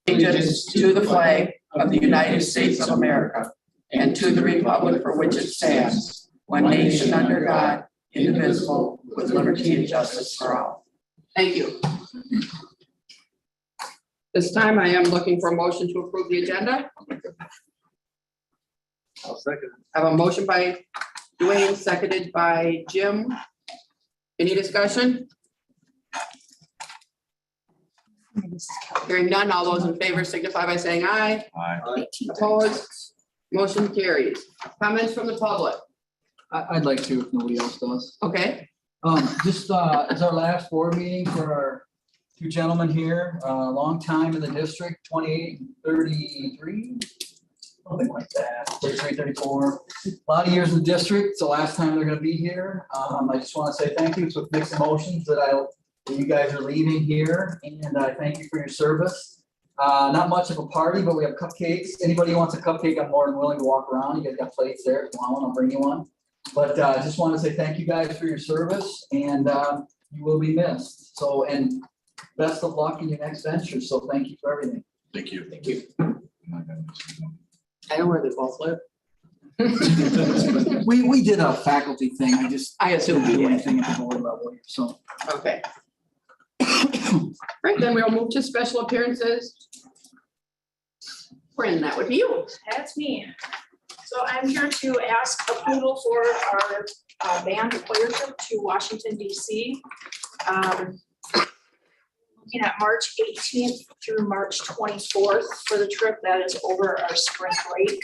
allegiance to the flag of the United States of America and to the republic for which it stands, one nation under God, indivisible, with liberty and justice for all. Thank you. This time I am looking for a motion to approve the agenda. I'll second. I have a motion by Dwayne, seconded by Jim. Any discussion? Hearing none, all those in favor signify by saying aye. Aye. Opposed? Motion carries. Comments from the public? I'd like to, if nobody else does. Okay, Just it's our last board meeting for our two gentlemen here, long time in the district, 28 and 33. Something like that, 33, 34. A lot of years in the district. It's the last time they're gonna be here. I just want to say thank you. It's with mixed emotions that you guys are leaving here, and I thank you for your service. Not much of a party, but we have cupcakes. Anybody who wants a cupcake, I'm more than willing to walk around. You guys got plates there. If you want one, I'll bring you one. But I just want to say thank you guys for your service, and you will be missed. So, and best of luck in your next venture. So thank you for everything. Thank you. thank you. I know where they both live. We did a faculty thing. I assume didn't you do would. anything at the board level here, so. Okay. Right, then we'll move to special appearances. Bryn, that would be you. That's me. So I'm here to ask approval for our band choir trip to Washington DC. Looking at March 18th through March 24th for the trip. That is over our spring break.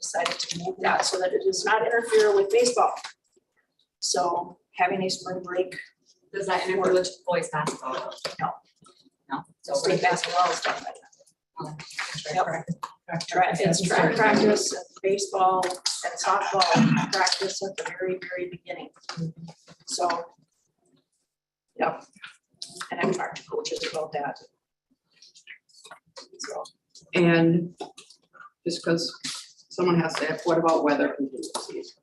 Decided to move that so that it does not interfere with baseball. So having a spring break. Does that interfere with boys basketball? No. No. State basketball is done by then. Yep. It's It's track practice, and baseball, and softball practice at the very, very beginning. So, yep. And I've talked to coaches about that. So, And just because someone has to ask, what about weather contingencies?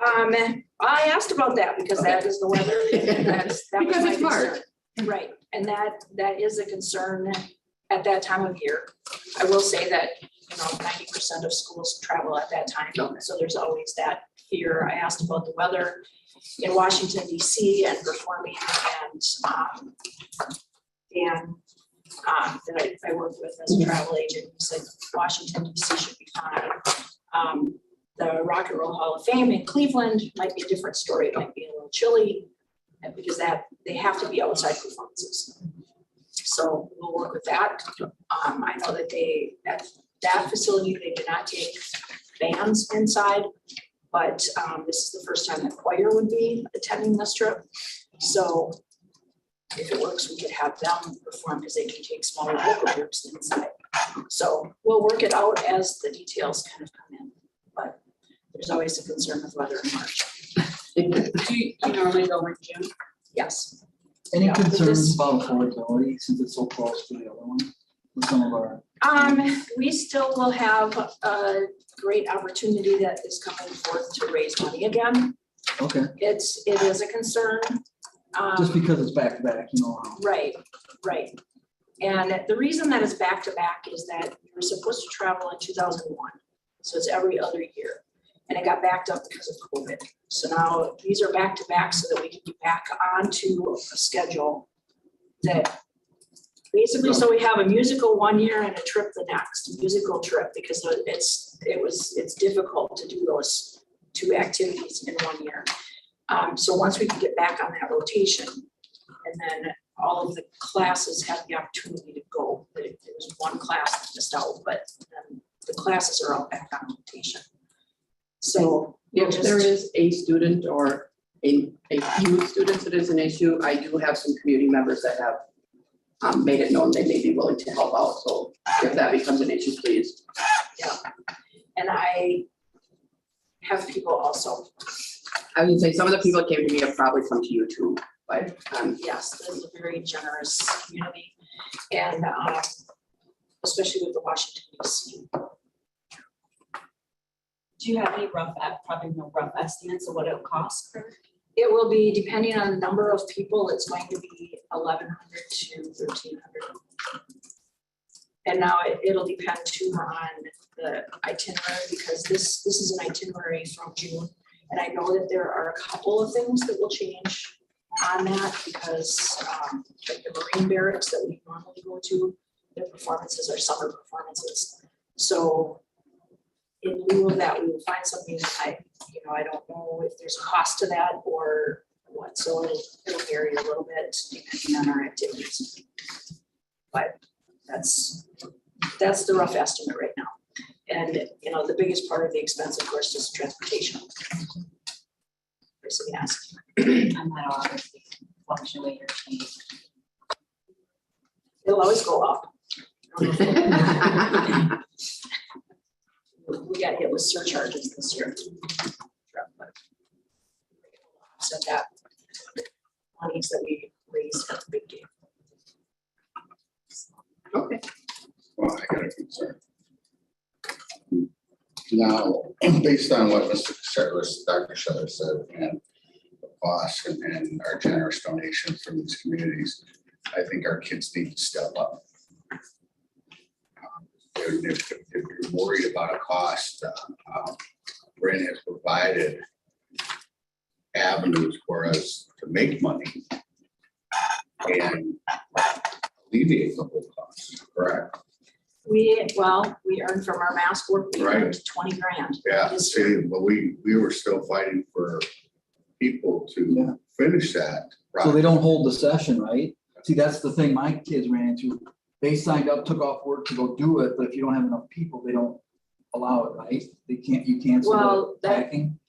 I asked about that because that is the weather. That was Because my it's March. concern. Right, and that is a concern at that time of year. I will say that, 90% of schools travel at that time, so there's always that fear. I asked about the weather in Washington DC and performing, and Dan that I worked with as a travel agent, he said Washington DC should be fine. The Rock and Roll Hall of Fame in Cleveland might be a different story. It might be a little chilly because they have to be outside performances. So we'll work with that. I know that that facility, they do not take bands inside, but this is the first time that choir would be attending this trip. So if it works, we could have them perform because they can take smaller vocal groups inside. So we'll work it out as the details kind of come in, but there's always a concern with weather in March. Do you normally go in June? Yes. Any Yeah, concerns about affordability since it's so close to the other one? With some of our, We still will have a great opportunity that is coming forth to raise money again. okay, It is a concern. just because it's back to back, Right. And the reason that it's back to back is that we were supposed to travel in 2001. So it's every other year. And it got backed up because of COVID. So now these are back to back so that we can get back onto a schedule that basically, so we have a musical one year and a trip the next, musical trip, because it's difficult to do those two activities in 1 year. So once we can get back on that rotation, and then all of the classes have the opportunity to go. There was one class that missed out, but then the classes are all back on rotation. So If there is a student or a few students that is an issue, I do have some community members that have made it known they may be willing to help out. So if that becomes an issue, please. yeah, and I have people also. I would say some of the people that came to me have probably come to you too, but Yes, this is a very generous community, and especially with the Washington DC. Do you have any probably no rough estimates of what it'll cost for? It will be, depending on the number of people, it's going to be 1,100 to 1,300. And now it'll depend too on the itinerary, because this is an itinerary from June. And I know that there are a couple of things that will change on that, because like the Marine barracks that we normally go to, their performances are summer performances. So in lieu of that, we will find something that I don't know if there's a cost to that or what, so it'll vary a little bit depending on our activities. But that's the rough estimate right now. And, the biggest part of the expense, of course, is transportation. So, yes, And that'll obviously fluctuate or change. it'll always go up. We got hit with surcharges this year. So that monies that we raised at the big game. Okay. Well, I got a concern. Now, based on what Mr. Dr. Shutter said, and the costs and our generous donations from these communities, I think our kids need to step up. If you're worried about a cost, Brent has provided avenues for us to make money and alleviate the whole cost, correct? We earned from our mask work, we Right. earned 20 grand. Yeah, this see, but we were still fighting for people to finish that. So they don't hold the session, right? See, that's the thing my kids ran into. They signed up, took off work to go do it, but if you don't have enough people, they don't allow it, right? You cancel Well, the packing.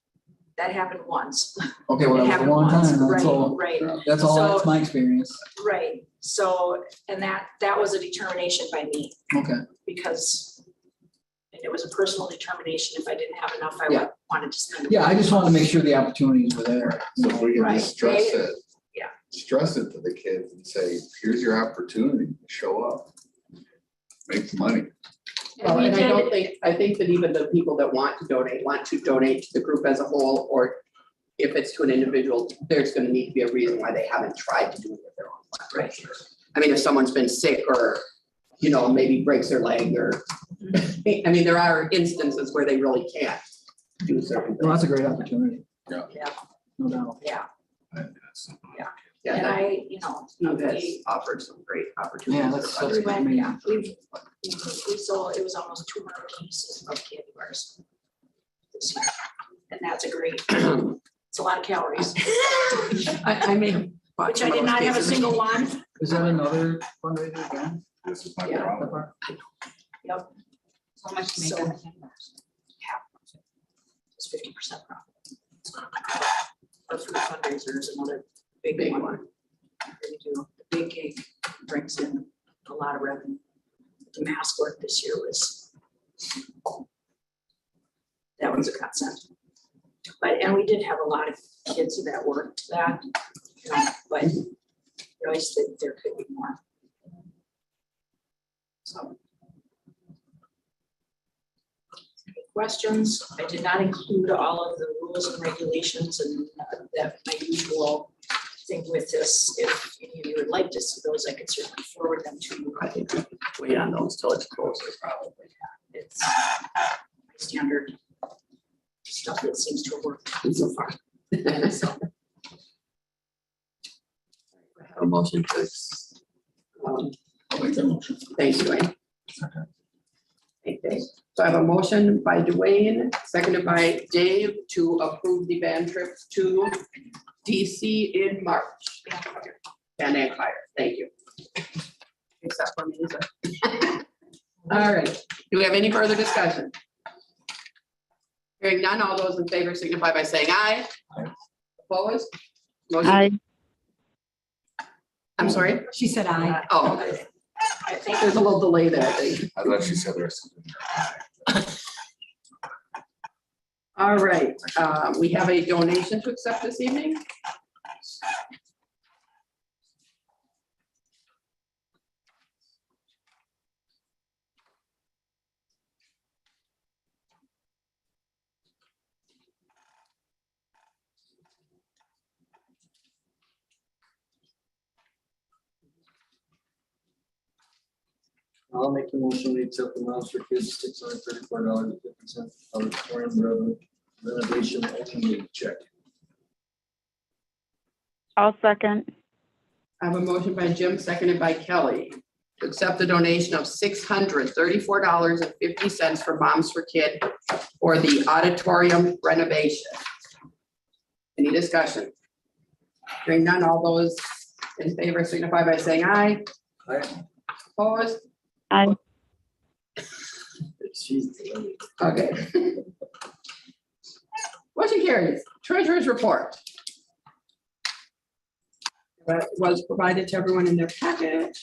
That happened once. Okay, well, It that was happened a long once, time, that's all, right, that's all, So- that's my experience. right. So, and that was a determination by me, Okay, because it was a personal determination. If I didn't have enough, I Yeah. wanted to spend. yeah, I just wanted to make sure the opportunities were there. So if we can Right. just stress it. Yeah. Stress it to the kids and say, here's your opportunity, show up. Make the money. Well, we and I don't did- I think that even the people that want to donate to the group as a whole, or if it's to an individual, there's gonna need to be a reason why they haven't tried to do it with their own fund. Right. I mean, if someone's been sick or, maybe breaks their leg or, I mean, there are instances where they really can't do certain Well, things. that's a great opportunity, Yeah, no doubt. yeah. Yeah, And that Steve has offered some great opportunities. Yeah, for that's others. amazing. Yeah, we sold, it was almost 200 pieces of candy bars this year. And that's a great, it's a lot of calories, I mean. which I did not have a single one. Is that another fundraiser again? This is my Yeah. problem. Yep, So how much you make So- on the candy bars? it's 50% profit. Our food fundraiser is another big Big one. one. We do, the big cake brings in a lot of revenue. The mask work this year was, that was a godsend. And we did have a lot of kids that worked that, but realized that there could be more. So. Any questions? I did not include all of the rules and regulations and that my usual thing with this. If any of you would like to see those, I could certainly forward them to you. I think we can wait on those till it's closer, probably. It's standard stuff that seems to have worked so far. So, Have a motion to. I'll make that motion. Thank you, Dwayne. Okay, so I have a motion by Dwayne, seconded by Dave to approve the band trips to DC in March. And Empire, thank you. Except for me, so. All right, do we have any further discussion? Hearing none, all those in favor signify by saying aye. Opposed? Motion. I'm sorry? She said aye. Oh, I think there's a little delay there, I think. I thought she said the rest of it. All right, we have a donation to accept this evening. I'll make the motion, we accept the amounts for kids, $634.50 auditorium renovation only check. I'll second. I have a motion by Jim, seconded by Kelly, to accept the donation of $634.50 for Moms for Kid for the auditorium renovation. Any discussion? Hearing none, all those in favor signify by saying aye. Aye. Opposed? Aye. Okay. Motion carries. Treasurer's report. That was provided to everyone in their packet.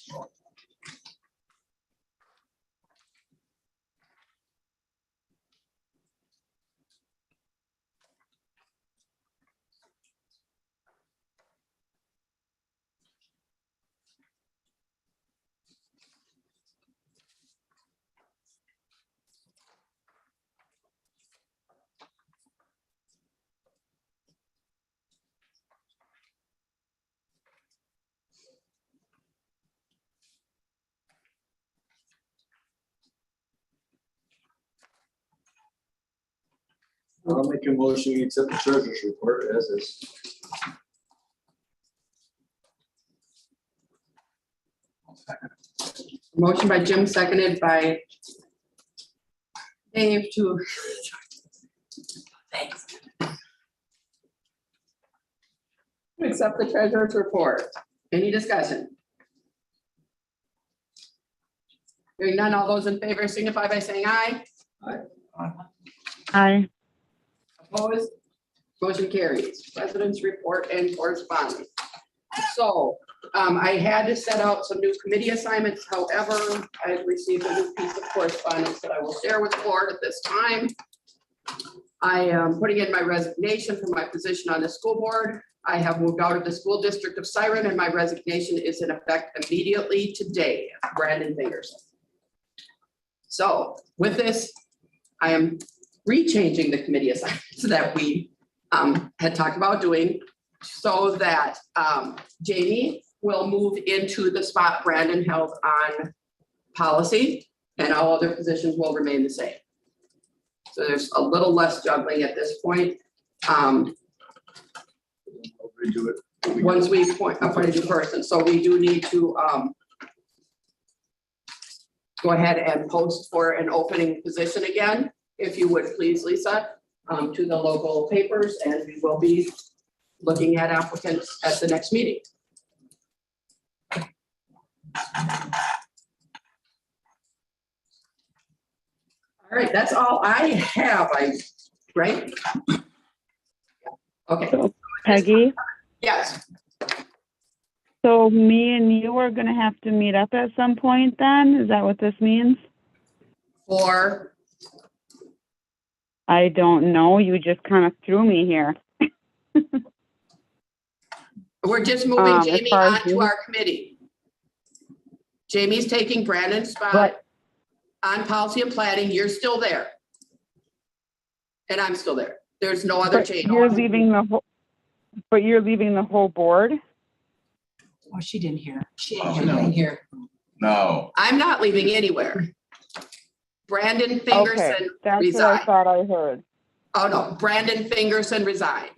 I'll make a motion, we accept the treasurer's report as is. Motion by Jim, seconded by Dave to. Thanks. To accept the treasurer's report. Any discussion? Hearing none, all those in favor signify by saying aye. Aye. Opposed? Motion carries. President's report and correspondence. So I had to set out some new committee assignments. However, I've received a new piece of correspondence that I will share with the board at this time. I am putting in my resignation from my position on the school board. I have moved out of the school district of Siren, and my resignation is in effect immediately today. Brandon Fingerson. So with this, I am rechanging the committee assignments that we had talked about doing so that Jamie will move into the spot Brandon held on policy, and all other positions will remain the same. So there's a little less juggling at this point. I'll redo it. Once we appoint a new person, so we do need to go ahead and post for an opening position again, if you would please, Lisa, to the local papers, and we will be looking at applicants at the next meeting. All right, that's all I have, right? Okay, Peggy, yes, so me and you are gonna have to meet up at some point then? Is that what this means? for, I don't know. You just kind of threw me here. we're just moving As Jamie far as onto you- our committee. Jamie's taking Brandon's spot But, on policy and planning. You're still there. And I'm still there. There's no other but change. you're leaving the whole, but you're leaving the whole board? Oh, she didn't hear. She Oh, didn't no. hear. No, I'm not leaving anywhere. Brandon Okay, Fingerson that's what I resigned. thought I heard. Oh, no, Brandon Fingerson resigned.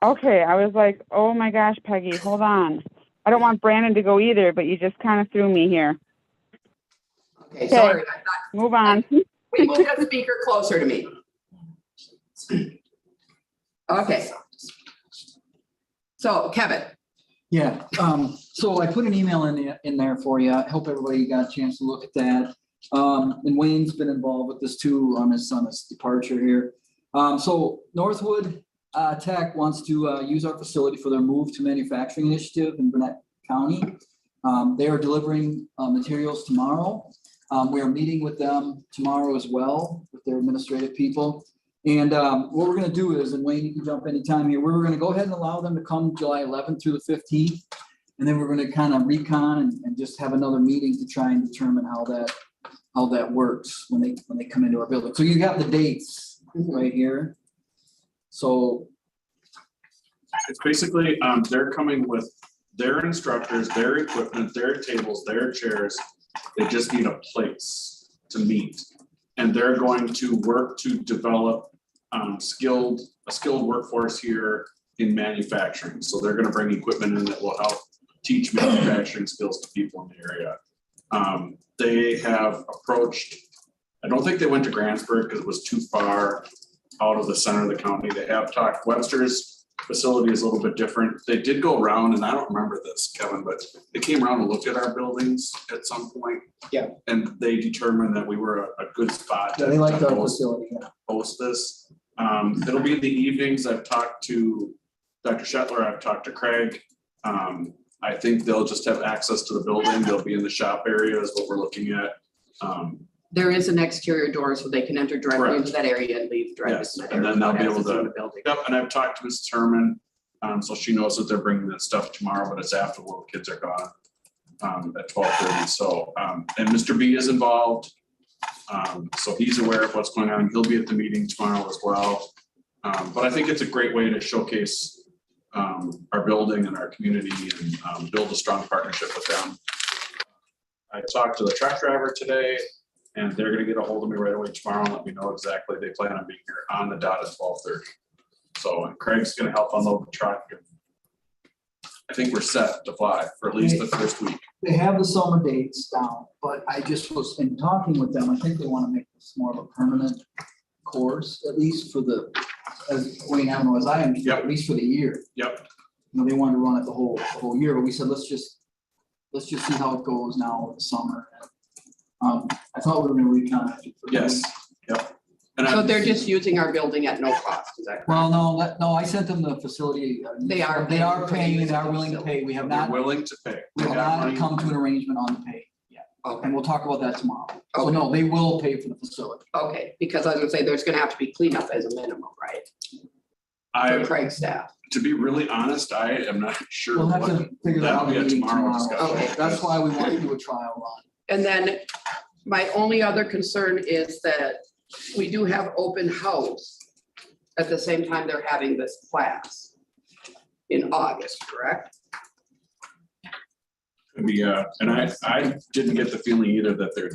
Okay, I was like, oh my gosh, Peggy, hold on. I don't want Brandon to go either, but you just kind of threw me here. Okay, sorry. Move on. We moved that speaker closer to me. Okay. So Kevin, Yeah, so I put an email in there for you. I hope everybody got a chance to look at that. And Wayne's been involved with this too on his departure here. So Northwood Tech wants to use our facility for their move to manufacturing initiative in Burnett County. They are delivering materials tomorrow. We are meeting with them tomorrow as well with their administrative people. And what we're gonna do is, and Wayne, you can jump anytime here, we're gonna go ahead and allow them to come July 11th through the 15th. And then we're gonna kind of recon and just have another meeting to try and determine how that works when they come into our building. So you got the dates right here. So It's basically, they're coming with their instructors, their equipment, their tables, their chairs. They just need a place to meet. And they're going to work to develop a skilled workforce here in manufacturing. So they're gonna bring equipment in that will help teach manufacturing skills to people in the area. They have approached, I don't think they went to Grantsburg because it was too far out of the center of the county. They have talked, Webster's facility is a little bit different. They did go around, and I don't remember this, Kevin, but they came around and looked at our buildings at some point. Yeah. And they determined that we were a good spot Yeah, they like to our host facility, yeah. this. It'll be in the evenings. I've talked to Dr. Shetler, I've talked to Craig. I think they'll just have access to the building. They'll be in the shop area is what we're looking at. There is an exterior door so they can enter directly Correct. into that area and leave directly. Yes, from that and area then they'll be without able accessing to- the building. Yep, and I've talked to Mrs. Herman, so she knows that they're bringing that stuff tomorrow, but it's after the little kids are gone, at 12:30. So, and Mr. B is involved. So he's aware of what's going on. He'll be at the meeting tomorrow as well. But I think it's a great way to showcase our building and our community and build a strong partnership with them. I talked to the truck driver today, and they're gonna get a hold of me right away tomorrow and let me know exactly. They plan on being here on the dot at 12:30. So, and Craig's gonna help unload the truck. And I think we're set to fly for at least the first week. They have the summer dates down, but I just was in talking with them, I think they want to make this more of a permanent course, at least for the, as Wayne, I don't know, as I understand, Yep. at least for the year. Yep, You know, they wanted to run it the whole year, but we said, let's just see how it goes now with the summer. I thought we were gonna recontract it. for yes, yep. And So I'm, they're just using our building at no cost, is that correct? Well, no, I sent them the facility. They are They are paying paying, for they are the willing to facility. pay. We have they're not, willing to pay. we They have got not money. come to an arrangement on the pay yet. Okay. And we'll talk about that tomorrow. So Okay. no, they will pay for the facility. Okay, because I was gonna say, there's gonna have to be cleanup as a minimum, right? For I, Craig's staff. to be really honest, I am not sure We'll have what, to figure that that'll out be in a the meeting tomorrow tomorrow. discussion. Okay. That's why we want to do a trial run. And then my only other concern is that we do have open house at the same time they're having this class in August, correct? Could be, and I didn't get the feeling either that their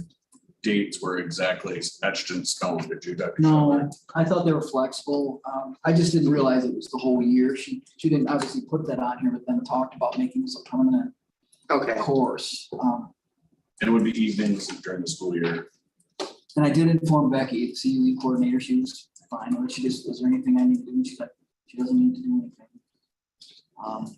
dates were exactly etched in stone. Did you, Dr. Sheldon? No, I thought they were flexible. I just didn't realize it was the whole year. She didn't obviously put that on here, but then talked about making this a permanent Okay, course. And it would be evenings during the school year. And I did inform Becky, the CUE coordinator, she was fine, or she just, is there anything I need to do? And she's like, she doesn't need to do anything.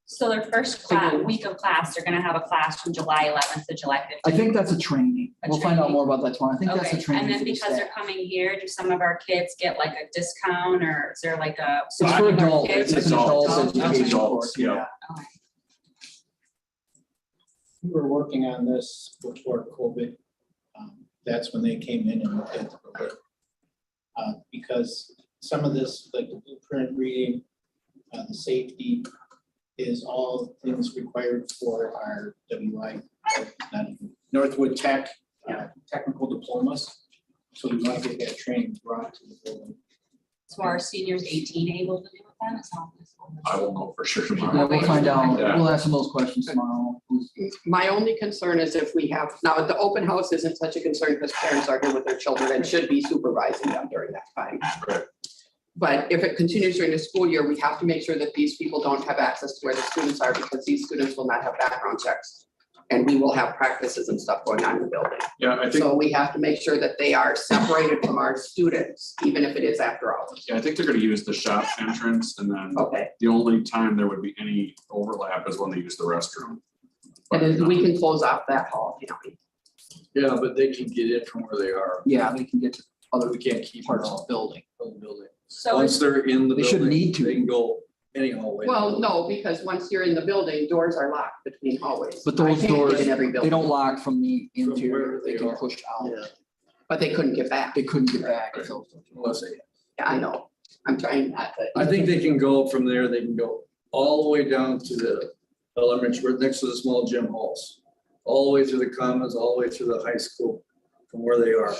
So their first week of class, they're gonna have a class from July 11th to July 15th. I think that's a training. A We'll find out training? more about that tomorrow. I think that's a Okay, training. and then for the because they're staff. coming here, do some of our kids get like a discount or is there like a? It's for adults. kids? It's an Adults. adult It's education adults, course, yeah. yeah. Okay. We were working on this before COVID. That's when they came in and looked at the building. Because some of this, like the blueprint reading, the safety is all things required for our WI, not Northwood Tech, technical diplomas. So we want to get that training brought to the building. So are seniors 18 able to do it then? It's not this one. I will know for sure Yeah, tomorrow. we'll find out. Yeah. We'll ask them those questions tomorrow. my only concern is if we have, now the open house isn't such a concern because parents are here with their children and should be supervising them during that time. Right. But if it continues during the school year, we have to make sure that these people don't have access to where the students are because these students will not have background checks. And we will have practices and stuff going on in the building. Yeah, I think, So we have to make sure that they are separated from our students, even if it is after hours. yeah, I think they're gonna use the shop entrance and then Okay, the only time there would be any overlap is when they use the restroom. and then we can close off that hall, you know. Yeah, but they can get in from where they are. Yeah, they can get to other We can't keep them parts of the out building. of the building. So Once is, they're in the They building. shouldn't need to. They can go any hallway. Well, no, because once you're in the building, doors are locked between hallways. But I those can't get doors, in every they building, don't lock from the From interior. where They they can are. push out. Yeah, but they couldn't get back. They couldn't get back if those. unless they, Yeah, I know. I'm trying not to. I think they can go from there, they can go all the way down to the elementary, we're next to the small gym halls. All the way through the commons, all the way through the high school, from where they are.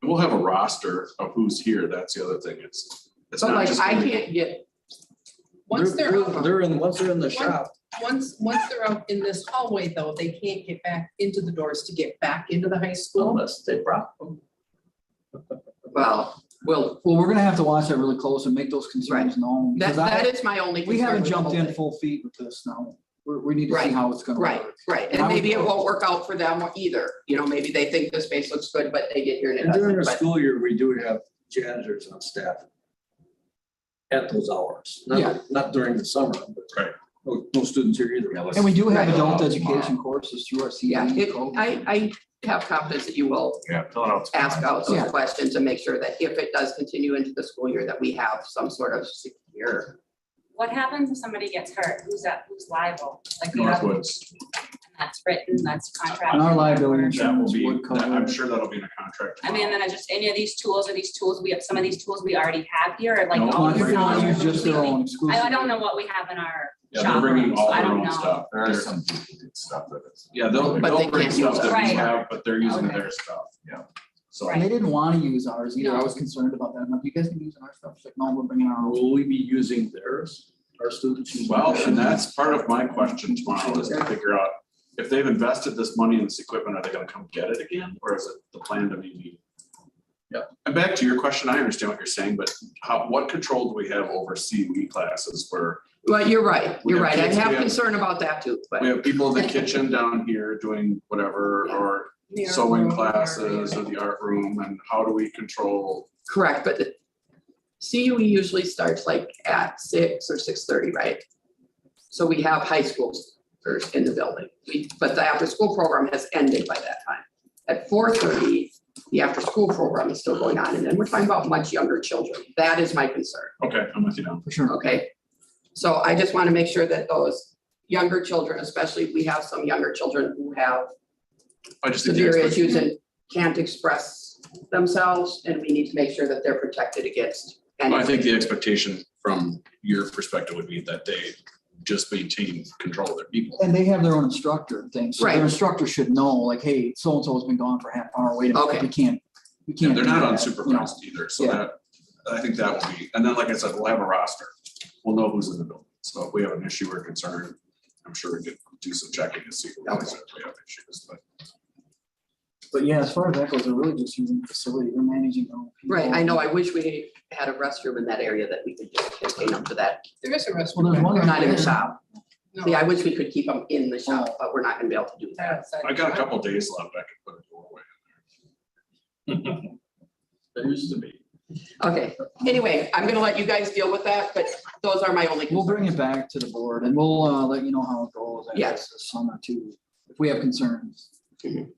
We'll have a roster of who's here. That's the other thing. It's But not like, just. I gonna be- can't get Once they're out, Once they're in the shop, once they're out in this hallway though, they can't get back into the doors to get back into the high school. unless they brought them. Well, Well, we're gonna have to watch that really close and make those concerns known. that, Because that I, is my only. we concern haven't with the jumped whole in thing. full feet with this now. We need to see Right, how it's gonna Right, work. right, And and I would maybe it go- won't work out for them either, you know, maybe they think the space looks good, but they get here and it And during doesn't, the but. school year, we do have janitors on staff at those hours, Yeah. not during the summer, but Right. no students here either. And we do have Right. adult education courses through our Yeah, CE it, program. I have confidence that you will Yeah, fill it out. ask out those Yeah. questions and make sure that if it does continue into the school year, that we have some sort of secure. What happens if somebody gets hurt? Who's liable? Like, we have- Northwoods, that's written, that's contract. And our liability that will insurance be, would that- I'm cover. sure that'll be in a contract. I mean, then I just, any of these tools, some of these tools we already have here, or like. No, all Not if the you want to use sound just their completely- own exclusive. I don't know what we have in our Yeah, they're shop bringing room, so all I their don't own know. stuff. There They're- is some duplicate stuff that is. Yeah, they'll But they bring can't stuff use that it. we have, but they're using Okay. their stuff, yeah. So, And they didn't want to use ours either. I No. was concerned about that. I'm like, you guys can use our stuff. She's like, no, we're bringing our own. Will we be using theirs, our students? using well, theirs? and that's part of my question tomorrow is to figure out if they've invested this money in this equipment, are they gonna come get it again? Or is it the plan to maybe? Yeah, and back to your question, I understand what you're saying, but what control do we have over CUE classes where Well, you're right, We you're have right, I kids, have we have- concern about that too, but. we have people in the kitchen down here doing whatever, or The art sewing room, classes or the art room, and how do we control? Correct, but the CUE usually starts like at 6 or 6:30, right? So we have high schools first in the building, but the after-school program has ended by that time. At 4:30, the after-school program is still going on, and then we're talking about much younger children. That is my concern, Okay, I'm with you now. For sure. okay? So I just want to make sure that those younger children, especially we have some younger children who have I just think the severe expectation- issues and can't express themselves, and we need to make sure that they're protected against any. I think the expectation from your perspective would be that they just maintain control of their people. And they have their own instructor and things. So Right. their instructor should know, like, hey, so-and-so has been gone for half an hour. Wait a minute, Okay. we can't. Yeah, they're not do that, you know. unsupervised either, so Yeah. that, I think that will be, and then, like I said, we'll have a roster. We'll know who's in the building, so if we have an issue or concern, I'm sure we could do some checking to see who it is if we have issues, but. But yeah, as far as that goes, they're really just using the facility. They're managing their own people. Right, I know, I wish we had a restroom in that area that we could just contain them to that. There is a restroom. Well, there's one We're not in the there. shop. See, I wish we could keep them in the Oh. shop, but we're not gonna be able to do that. I got a couple days left, I could put a doorway in there. There used to be. Okay, anyway, I'm gonna let you guys deal with that, but those are my only. We'll bring it back to the board and we'll let you know how it goes. I Yes. guess, this summer too, if we have concerns. Mhm.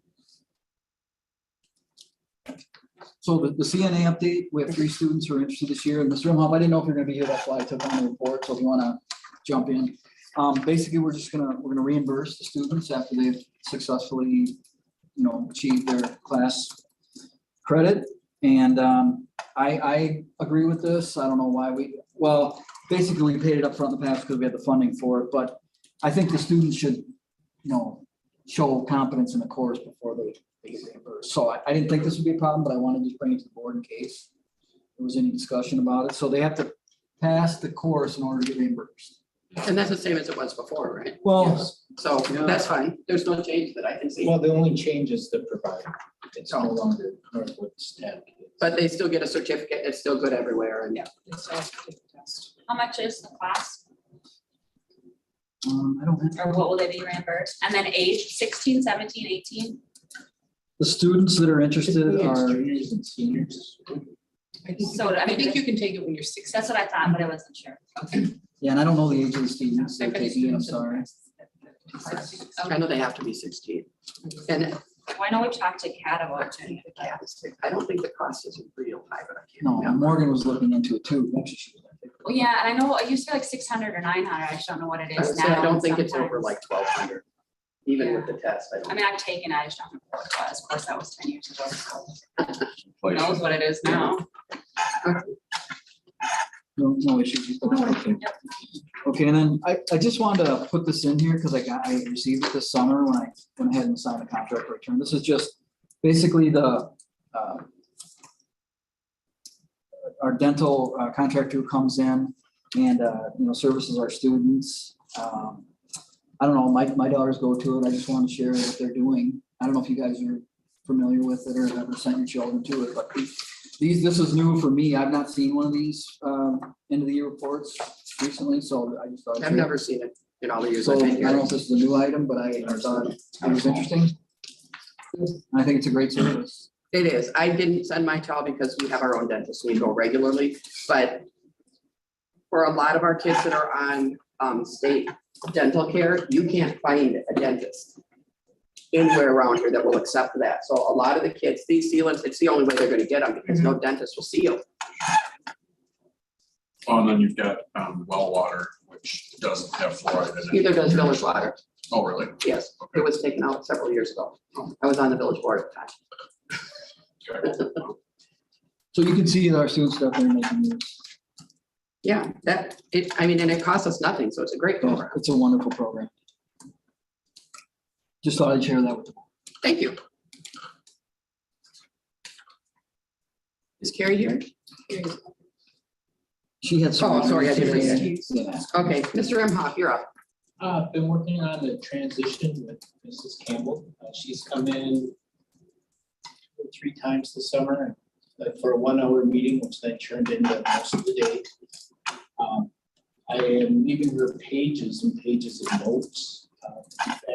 So the CNA update, we have 3 students who are interested this year. And Mr. Imhoff, I didn't know if you're gonna be here, that's why I took on the report. So if you wanna jump in. Basically, we're gonna reimburse the students after they've successfully, achieved their class credit. And I agree with this. I don't know why basically we paid it up front in the past because we had the funding for it, but I think the students should, show confidence in the course before they get reimbursed. So I didn't think this would be a problem, but I wanted to just bring it to the board in case there was any discussion about it. So they have to pass the course in order to get reimbursed. And that's the same as it was before, right? Well, So that's fine, there's no change that I can see, Well, the only change is the provider. It's no longer Northwood staff. but they still get a certificate, it's still good everywhere, and yeah. How much is the class, I don't have, or what will they be reimbursed? And then age 16, 17, 18? the students that are interested are, Juniors and seniors. So, I mean, you can take it when you're 16. That's what I thought, but I wasn't sure. yeah, and I don't know the age of the students they're taking, I'm sorry. I know they have to be 16. And Well, I know we talked to Kat about it. I don't think the cost is real high, but I can't No, remember. Morgan was looking into it too. Actually, she was, I think. Well, yeah, and I know, I used to like 600 or 900, I just don't know what it I is would now. say I don't think it's over sometimes. like 1,200, even with the test, I I don't. mean, I've taken it, I just don't know what it was, of course, that was 10 years ago, so who knows what it is now. No issues. Okay. Okay, and then I just wanted to put this in here because I received it this summer when I went ahead and signed the contract for return. This is just basically our dental contractor who comes in and, services our students. I don't know, my daughters go to it. I just want to share what they're doing. I don't know if you guys are familiar with it or have ever sent your children to it, but this is new for me. I've not seen one of these, end of the year reports recently, so I just thought. I've never seen it in all the years So I've I been don't know here. if this is a new item, but I thought it was interesting. I think it's a great service. It is. I didn't send my child because we have our own dentist, we go regularly, but for a lot of our kids that are on state dental care, you can't find a dentist anywhere around here that will accept that. So a lot of the kids, these sealants, it's the only way they're gonna get them because no dentist will seal. Oh, and then you've got well water, which doesn't have fluoride in it. Neither does Village Water. Oh, really? Yes, it was taken out several years ago. I was on the village board at the time. Okay. So you can see our students stuff they're making use. Yeah, and it costs us nothing, so it's a great program. It's a wonderful program. Just thought I'd share that with you. Thank you. Is Carrie here? She had some. Oh, sorry, I didn't read Yeah. Okay, Mr. M. Hoff, you're up. I've been working on the transition with Mrs. Campbell. She's come in 3 times this summer for a 1-hour meeting, which then turned into most of the day. I am leaving her pages and pages of notes. In fact,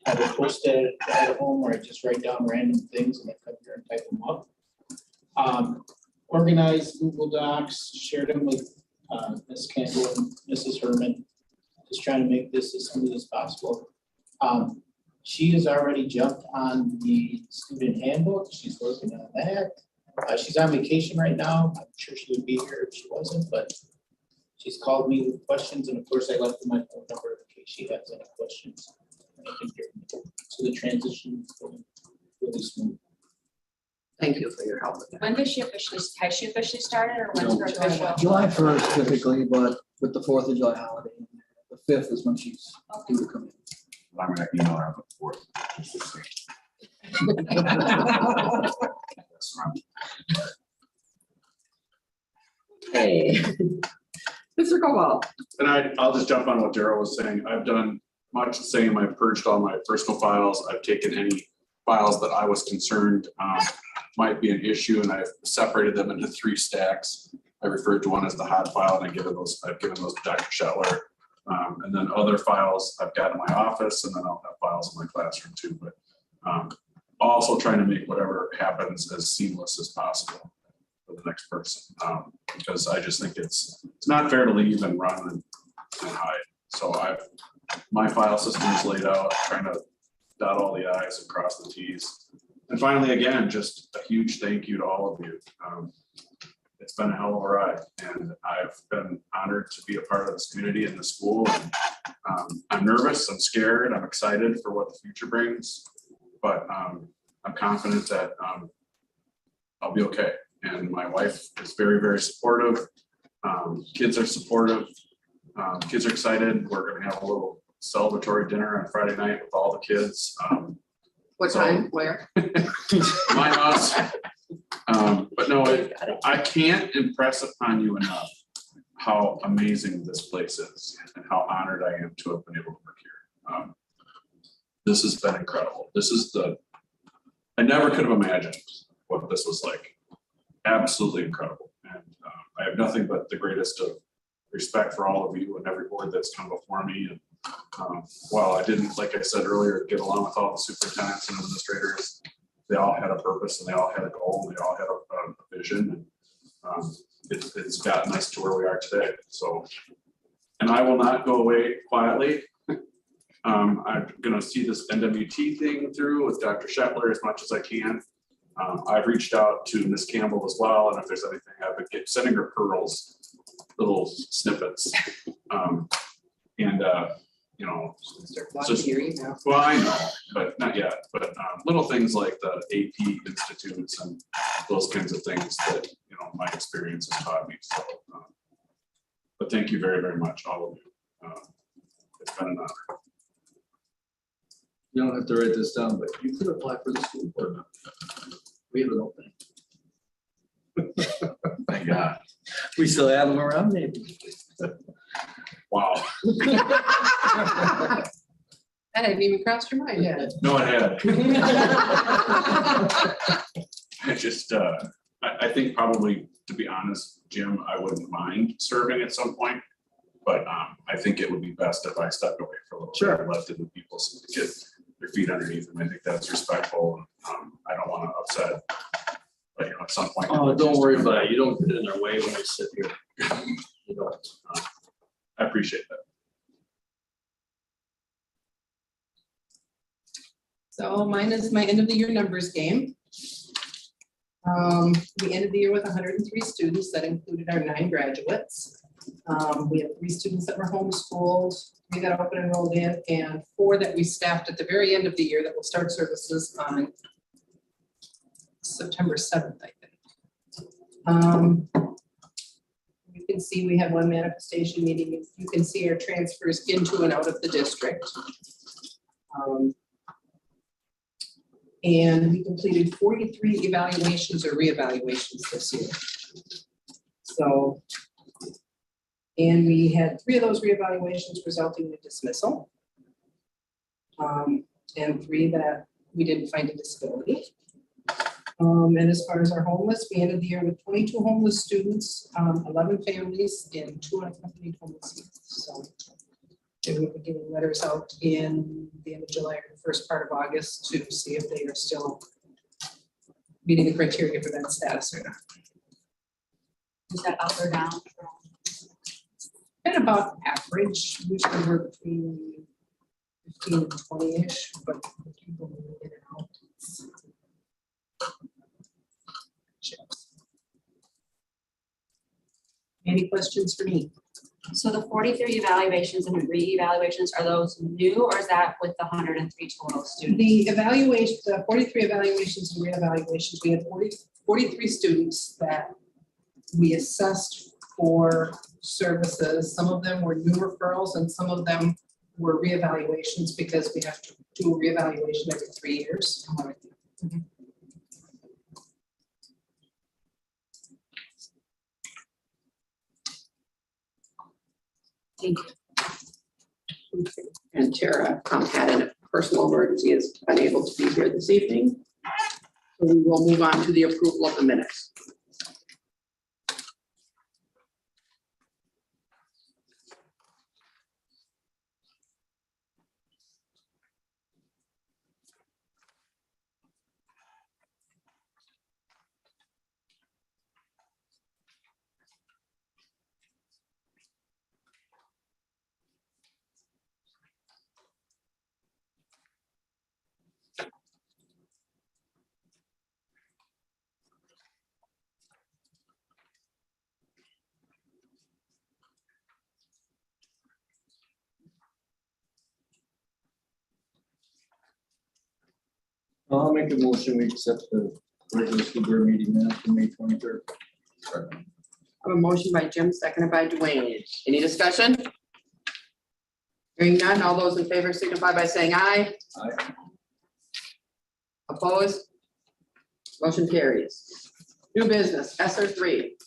I have a post-it at home where I just write down random things and I come here and type them up. Organized Google Docs, shared them with Ms. Campbell and Mrs. Herman. Just trying to make this as smooth as possible. She has already jumped on the student handbook. She's working on that. She's on vacation right now. I'm sure she would be here if she wasn't, but she's called me with questions, and of course I left her my phone number in case she has any questions. So the transition is going really smooth. Thank you for your help with that. When has she officially started or when's her official? July 1st typically, but with the 4th of July holiday, the 5th is when she's due to come in. I'm gonna email her before. Hey. Mr. Cobalt. And I'll just jump on what Daryl was saying. I've done much the same. I've purged all my personal files. I've taken any files that I was concerned might be an issue, and I've separated them into 3 stacks. I referred to one as the hot file, and I've given those to Dr. Shetler. And then other files I've got in my office, and then I'll have files in my classroom too. But also trying to make whatever happens as seamless as possible for the next person, because I just think it's not fair to leave and run and hide. So my file system is laid out, trying to dot all the i's and cross the t's. And finally, again, just a huge thank you to all of you. It's been a hell of a ride, and I've been honored to be a part of this community and the school. And, I'm nervous, I'm scared, I'm excited for what the future brings, but I'm confident that I'll be okay. And my wife is very, very supportive. Kids are supportive. Kids are excited. We're gonna have a little celebratory dinner on Friday night with all the kids. What time, where? My house. But no, I can't impress upon you enough how amazing this place is and how honored I am to have been able to work here. This has been incredible. I never could have imagined what this was like. Absolutely incredible. And I have nothing but the greatest of respect for all of you and every board that's come before me. And while I didn't, like I said earlier, get along with all the superintendents and administrators, they all had a purpose and they all had a goal and they all had a vision. And it's gotten us to where we are today. So, and I will not go away quietly. I'm gonna see this NWT thing through with Dr. Shetler as much as I can. I've reached out to Ms. Campbell as well, and if there's anything, I've been sending her pearls, little snippets. You know, just, well, I know, but not yet. But little things like the AP institutes and those kinds of things that, you know, my experience has taught me. So, but thank you very, very much, all of you. It's been an honor. You don't have to write this down, but you could apply for the school board. We have an opening. Thank God. We still have them around, maybe. That hadn't even crossed your mind yet. No, it had. I just, I think probably, to be honest, Jim, I wouldn't mind serving at some point. But I think it would be best if I stepped away for a little bit. Sure. And let the new people get their feet underneath them. I think that's respectful. I don't want to upset. But at some point. Oh, don't worry about it. You don't get in their way when they sit here. You don't. I appreciate that. So mine is my end of the year numbers game. We ended the year with 103 students. That included our 9 graduates. We have 3 students that were homeschooled, 3 that open enrolled in, and 4 that we staffed at the very end of the year that will start services on September 7th, I think. You can see we had 1 manifestation meeting. You can see our transfers into and out of the district. And we completed 43 evaluations or reevaluations this year. So, and we had 3 of those reevaluations resulting in a dismissal. And 3 that we didn't find a disability. And as far as our homeless, we ended the year with 22 homeless students, 11 families, and 2 unaccompanied homeless youth. So they will be getting letters out in the end of July or the first part of August to see if they are still meeting the criteria for that status or not. Is that up or down? And about average, usually we're between 15 and 20-ish, but the people who get it out. Any questions for me? So the 43 evaluations and re-evaluations, are those new or is that with the 103 total students? The evaluation, the 43 evaluations and reevaluations, we had 43 students that we assessed for services. Some of them were new referrals and some of them were reevaluations because we have to do a reevaluation every 3 years. Thank you. And Tara had a personal emergency, is unable to be here this evening. So we will move on to the approval of the minutes. I'll make a motion, we accept the regular school board meeting minutes from May 23rd. I have a motion by Jim, seconded by Dwayne. Any discussion? Hearing none, all those in favor signify by saying aye. Aye. Opposed? Motion carries. New business, ESER 3.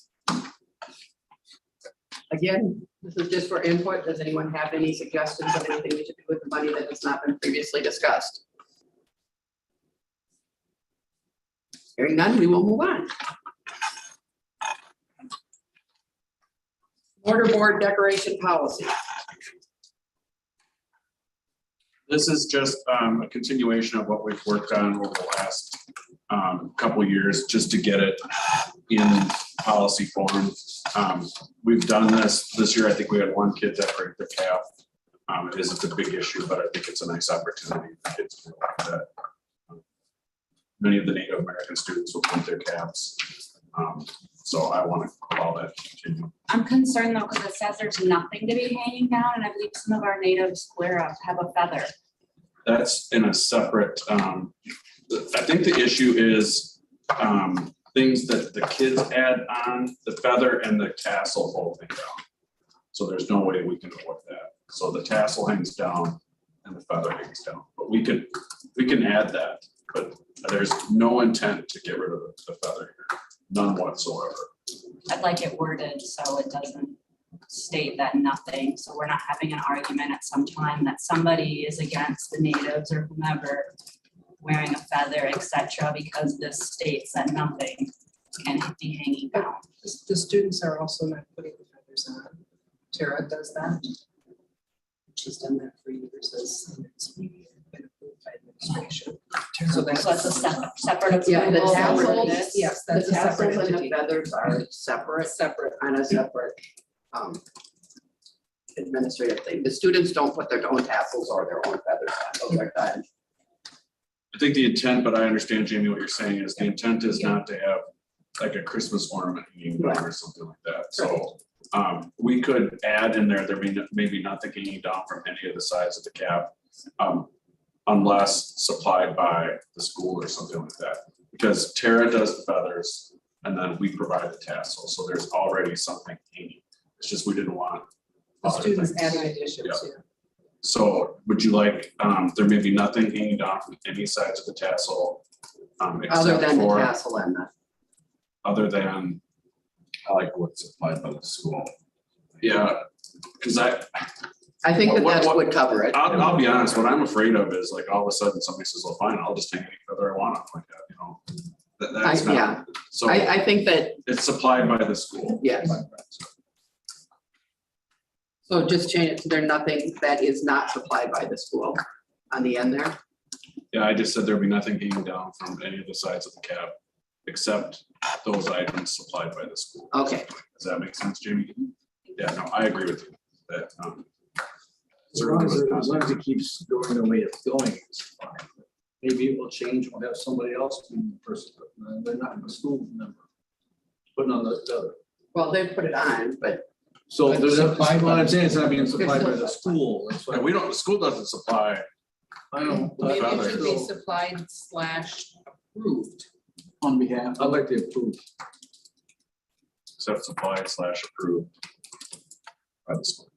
Again, this is just for input. Does anyone have any suggestions of anything we should do with the money that has not been previously discussed? Hearing none, we will move on. Order board decoration policy. This is just a continuation of what we've worked on over the last couple of years, just to get it in policy form. We've done this year. I think we had 1 kid decorate their calf. It isn't a big issue, but I think it's a nice opportunity for kids to like that. Many of the Native American students will paint their caps. So I want to allow that to continue. I'm concerned though, because it says there's nothing to be hanging down, and I believe some of our natives have a feather. That's in a separate, I think the issue is things that the kids add on, the feather and the tassel both hang down. So there's no way we can avoid that. So the tassel hangs down and the feather hangs down, but we can add that, but there's no intent to get rid of the feather here, none whatsoever. I'd like it worded so it doesn't state that nothing, so we're not having an argument at some time that somebody is against the natives or whomever wearing a feather, et cetera, because this states that nothing can be hanging down. The students are also not putting the feathers on. Tara does that. She's done that for years as it's been approved by administration. So that's. So that's a separate Yeah, the approval. tassels, yes, The that's a separate tassels and the entity. feathers are separate on a separate, administrative thing. The students don't put their own tassels or their own feathers on, those are done. I think the intent, but I understand, Jamie, what you're saying is the intent is not to have like a Christmas ornament hanging down or something like that. So we could add in there, maybe nothing hanging down from any of the sides of the cap, unless supplied by the school or something like that. Because Tara does the feathers and then we provide the tassel. So there's already something hanging. It's just we didn't want The other students things. adding additions, Yeah. yeah. So would you like, there may be nothing hanging down from any sides of the tassel, Other except than the for, tassel and the. other than, I like what's supplied by the school. yeah, because I think that What- that would cover it. I'll be honest, what I'm afraid of is like all of a sudden somebody says, well, fine, I'll just hang any feather I want up like that, you know? That's yeah. not, so I think that, it's supplied by the school. yes. So just change it to there nothing that is not supplied by the school on the end there. Yeah, I just said there'd be nothing hanging down from any of the sides of the cap, except those items supplied by the school. Okay, Does that make sense, Jamie? Yeah, no, I agree with you that, As long as it keeps going the way it's going, it's fine. Maybe it will change, we'll have somebody else be the person, but they're not a school member. Putting on the other. well, they put it on, but So But there's, supplied what by- I'm saying is not being supplied by the school, that's yeah, why. we don't, the school doesn't supply, I know. but- Maybe it feathers. should be supplied / approved. On behalf. I'd like to approve. except supplied / approved by the school.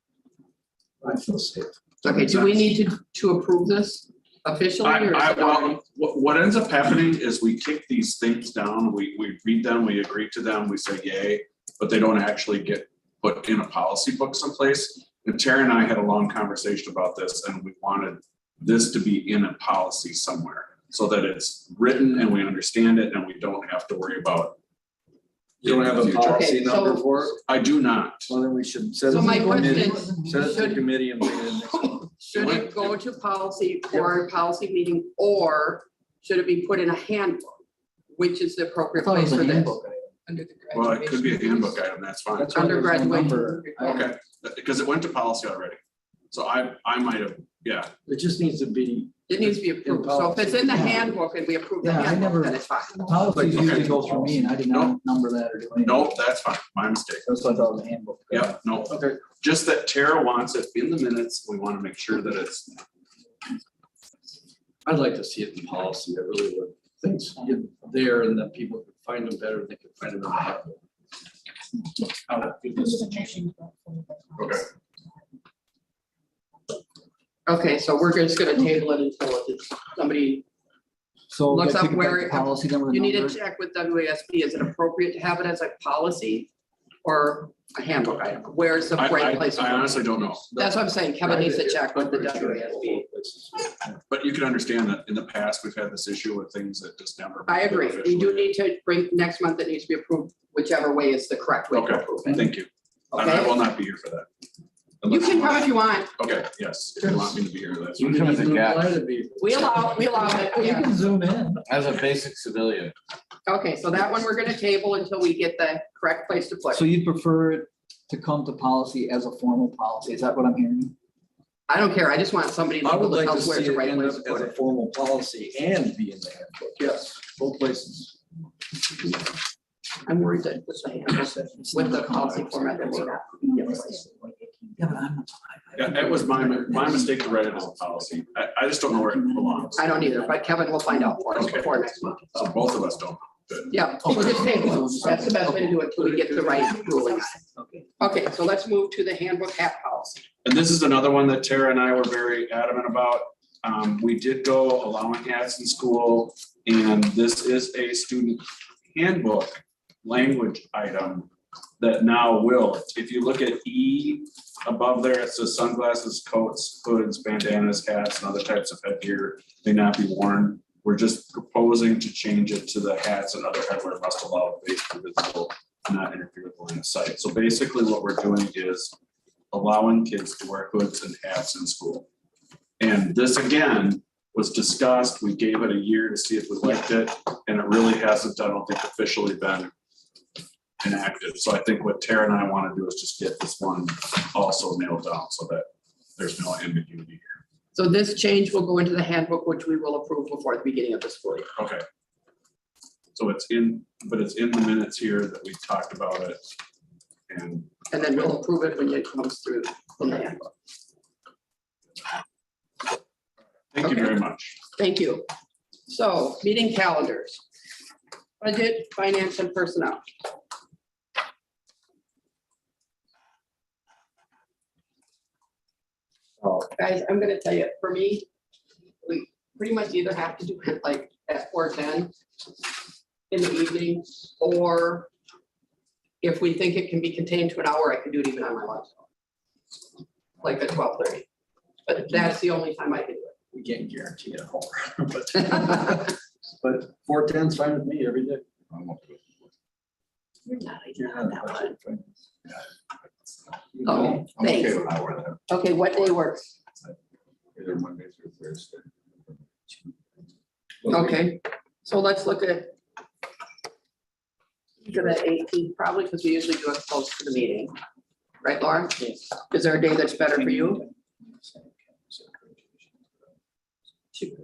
I feel safe. okay, do we need to approve this officially or? is it already- What ends up happening is we kick these things down, we read them, we agree to them, we say yay, but they don't actually get put in a policy book someplace. And Tara and I had a long conversation about this and we wanted this to be in a policy somewhere so that it's written and we understand it and we don't have to worry about. You don't have a Future. policy Okay, number so- for it? I do not. Well, then we should set it So my to committee, question, set it to should- committee and bring it in next month. should it go to policy for a policy meeting or should it be put in a handbook? Which is the appropriate I thought it place was for a this? handbook. Under the Well, it could be a graduation. handbook item, that's fine. That's why there's no Undergraduate. number. Okay, because it went to policy already. So I might have, yeah, It just needs to be, It needs to be approved. So if it's in the handbook and we approve the Yeah, I handbook, never- then it's fine. Policies Okay. usually go through me and I did not number that or do anything. no, that's fine, my mistake. That's why I thought it was a handbook. Yeah, no, okay, just that Tara wants it in the minutes. We want to make sure that it's, I'd like to see it in policy, I really would. Things get there and that people can find them better, they can find them in the handbook. okay. Okay, so we're just gonna table it until it's somebody, So. Looks I up think where the it- Policy number. the you need to number. check with WASB. Is it appropriate to have it as a policy or a handbook item? Where's the right place? to I put it? honestly don't know, That's what I'm saying. Kevin needs to check with the WASB. but you can understand that in the past, we've had this issue with things that just never. I agree. We do need to bring, next month it needs to be approved, whichever way is the correct way to Okay, approve it. thank you. I Okay? will not be here for that. You can come if you want. Okay, yes, if you want me to be here, that's You fine. can as a be guest. glad to be. We allow it. You yeah. can zoom in. As a basic civilian. Okay, so that one we're gonna table until we get the correct place to put So it. you'd prefer it to come to policy as a formal policy? Is that what I'm hearing? I don't care. I just want somebody I to would like tell to us where's see the it right end place up to as put a it. formal policy and be in the handbook, yes, both places. I'm worried that with the policy format that we got. Yeah, but I'm. Yeah, it was my mistake to write it as a policy. I just don't know where it belongs. I don't either, but Kevin will find out for us Okay. before next month. So both of us don't. Good. Yeah, we'll just table it. That's the best way to do it until we get the right rulings. Okay, so let's move to the handbook hat policy. And this is another one that Tara and I were very adamant about. We did go allowing hats in school, and this is a student handbook language item that now will, if you look at E above there, it says sunglasses, coats, hoods, bandanas, hats, and other types of headgear may not be worn. We're just proposing to change it to the hats and other headwear must allow face to visible and not interfere with line of sight. So basically what we're doing is allowing kids to wear hoods and hats in school. And this again was discussed, we gave it a year to see if we liked it, and it really hasn't, I don't think, officially been enacted. So I think what Tara and I want to do is just get this one also nailed down so that there's no ambiguity here. So this change will go into the handbook, which we will approve before the beginning of the school year. Okay. So it's in, but it's in the minutes here that we talked about it. And And then we'll approve it when it comes through from the handbook. thank you very much. Thank you. So, meeting calendars. Budget, finance, and personnel. So, guys, I'm gonna tell you, for me, we pretty much either have to do it like at 4:10 in the evening, or if we think it can be contained to an hour, I can do it even on my lunch. Like at 12:30. But that's the only time I can do We can't guarantee it all, but, it. but 4:10's fine with me every day. I'm okay. You're not, you're not that one. You Oh, know, I'm okay thanks. with hour then, Okay, what day works? either Monday through Thursday. Okay, so let's look at the 18th, probably, because we usually do it close to the meeting. Right, Laura? Yes. Is there a day that's better for you?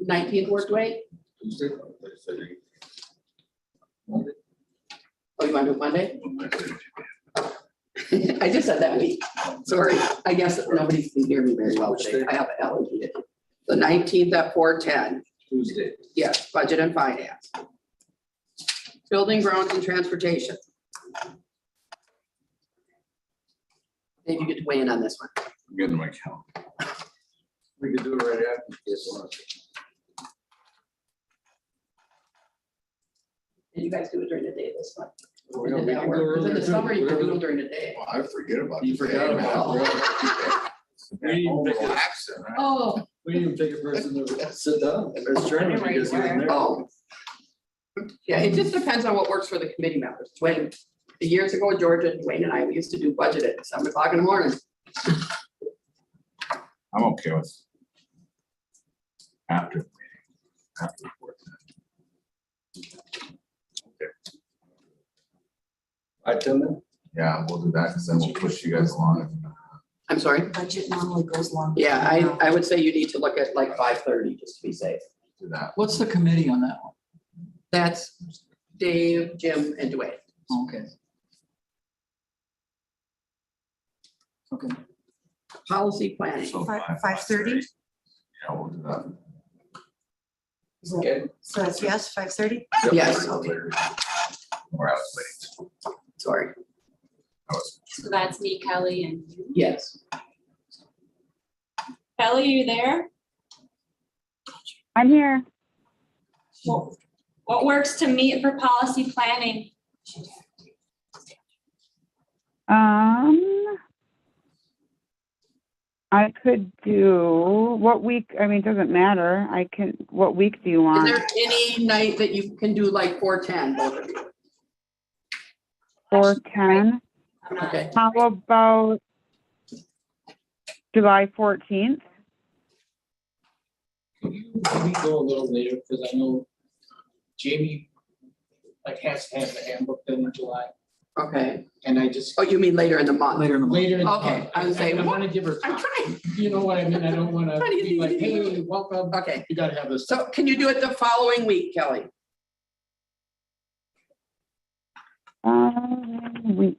19th work, Dwayne? Tuesday, Thursday, Monday. Oh, you want to do it Monday? Wednesday. I just said that week. Sorry, I guess nobody can hear me very well today. I have allergy. The 19th at 4:10. Tuesday. Yes, budget and finance. Building, grounds, and transportation. Maybe you get to weigh in on this one. I'm getting my count. We could do it right after this one. Did you guys do it during the day this month? We Did can that go work? 'Cause in earlier the too, summer, you can do whatever. them during the day. Well, I forget about. You the forgot day. about At home relaxing, right? Oh. We didn't even take a person to sit down. There's training because he wasn't there. Oh. Yeah, it just depends on what works for the committee members. When, years ago, George and Dwayne and I, we used to do budget at 7:00 in the morning. I'm okay with. After. the meeting, after the 4:10. I tell them. Yeah, we'll do that, because then we'll push you guys along. I'm sorry? Budget normally goes long. Yeah, I would say you need to look at like 5:30 just to be safe. Do that. What's the committee on that one? That's Dave, Jim, and Dwayne. Okay. Okay. Policy planning. So 5:30? Yeah, we'll do that. Okay. So that's yes, 5:30? Yes. Or I was late. Sorry. So that's me, Kelly, and you. Yes. Kelly, are you there? I'm here. What works to meet for policy planning? I could do, what week, I mean, it doesn't matter. I can, what week do you Is want? there any night that you can do like 4:10, both of you? 4:10? I'm not- Okay. How about July 14th? Can you maybe go a little later, because I know Jamie like has to have the handbook done in July, Okay. and I just. Oh, you mean later in the month? Later in the month. Later in the Okay, month. I was saying, I wanna give her I'm time, trying. you know what I mean, I don't wanna Trying to get be like, these- hey, welcome, Okay, you gotta have this. so can you do it the following week, Kelly? We,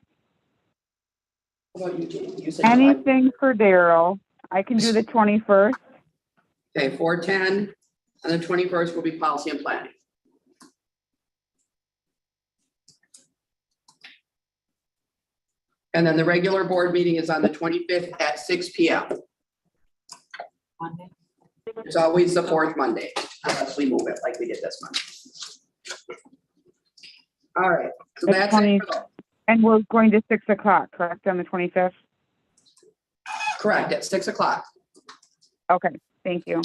How about you, Jamie? You said July. anything for Daryl. I can do the 21st. Okay, 4:10, and the 21st will be policy and planning. And then the regular board meeting is on the 25th at 6 PM. Monday. It's always the fourth Monday, unless we move it like we did this month. All right, so The that's 20 it. for those. And we're going to 6 o'clock, correct, on the 25th? Correct, at 6 o'clock. Okay, thank you.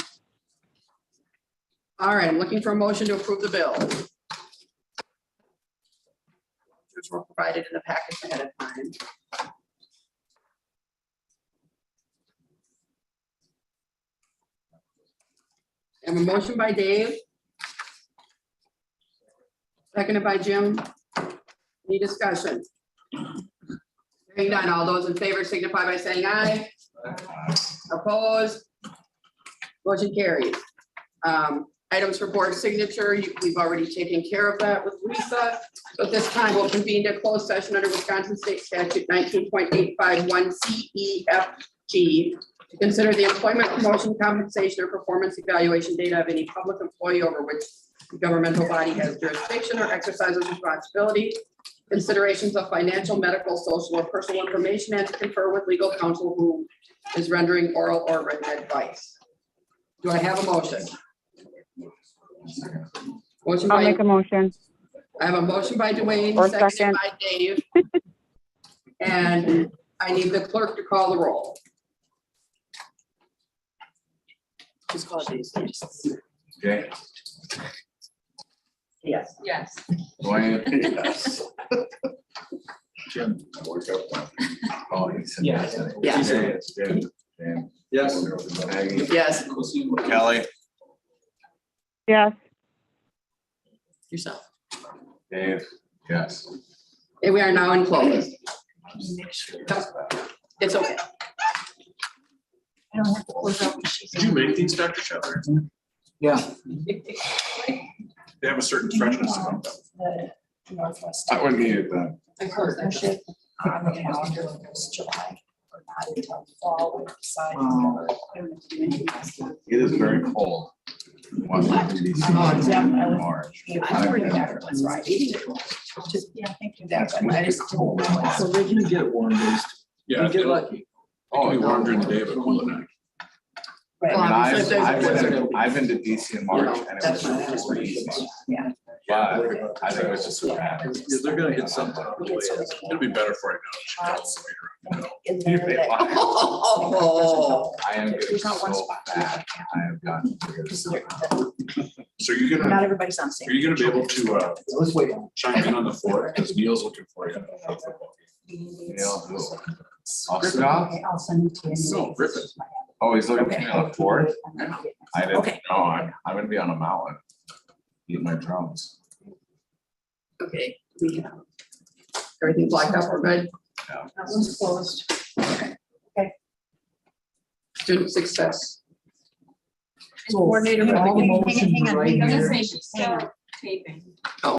All right, I'm looking for a motion to approve the bill. Which were provided in the package ahead of time. I have a motion by Dave. Seconded by Jim. Any discussion? Hearing none, all those in favor signify by saying aye. Opposed? Motion carries. Items for board signature, we've already taken care of that with Lisa. So at this time, we'll convene to closed session under Wisconsin State Statute 19.851 CEFG to consider the employment, promotion, compensation, or performance evaluation data of any public employee over which the governmental body has jurisdiction or exercises responsibility, considerations of financial, medical, social, or personal information, and to confer with legal counsel who is rendering oral or written advice. Do I have a motion? Motion I'll by, make a motion. I have a motion by Dwayne, Or seconded second. by Dave. And I need the clerk to call the roll. Just call it these. Okay. Yes. Yes. Dwayne? Yes. Jim. I worked out one. Oh, he said. Yeah. Yeah. Dan. Yes. Maggie. Yes. Kelly? Yes, Yourself. Dave. Yes. And we are now in closed. It's okay. I don't have to close out when she's. Did you make these, Dr. Shepherd? Yeah. They have a certain freshness about them. The Northwest. I would need it then. Partnership on the calendar was July, or not until fall, we decided. It is very cold. Oh, exactly. March. I heard that was right. Just, yeah, I think that, but I just told them. So they can get warm days. Yeah, You get it'll- lucky. it can be warm during the day, but cool at night. Well, I mean, obviously, if there's- I've been to DC in March and it That's was my- freezing. Yeah. But I think it was just bad. Yeah, they're gonna hit something. It'll be better for right now. It should go later. In there that- Oh, I am getting There's not one so spot. fat. I have gotten. Because they're- So you're gonna, Not everybody's on the same. are you gonna be able to Let's wait. chime in on the fourth? Because Neil's looking for you. Neil, who? Osgood? Okay, I'll send it to you. No, Griffin. Oh, he's looking for me on the fourth? I didn't Okay. know. I'm gonna be on a mountain. Eating my drums. okay. We have everything blocked up, we're good. That one's closed. Student success. So, Coordinator. all the Hang on, motions hang on, right hang on. here. She's still taping.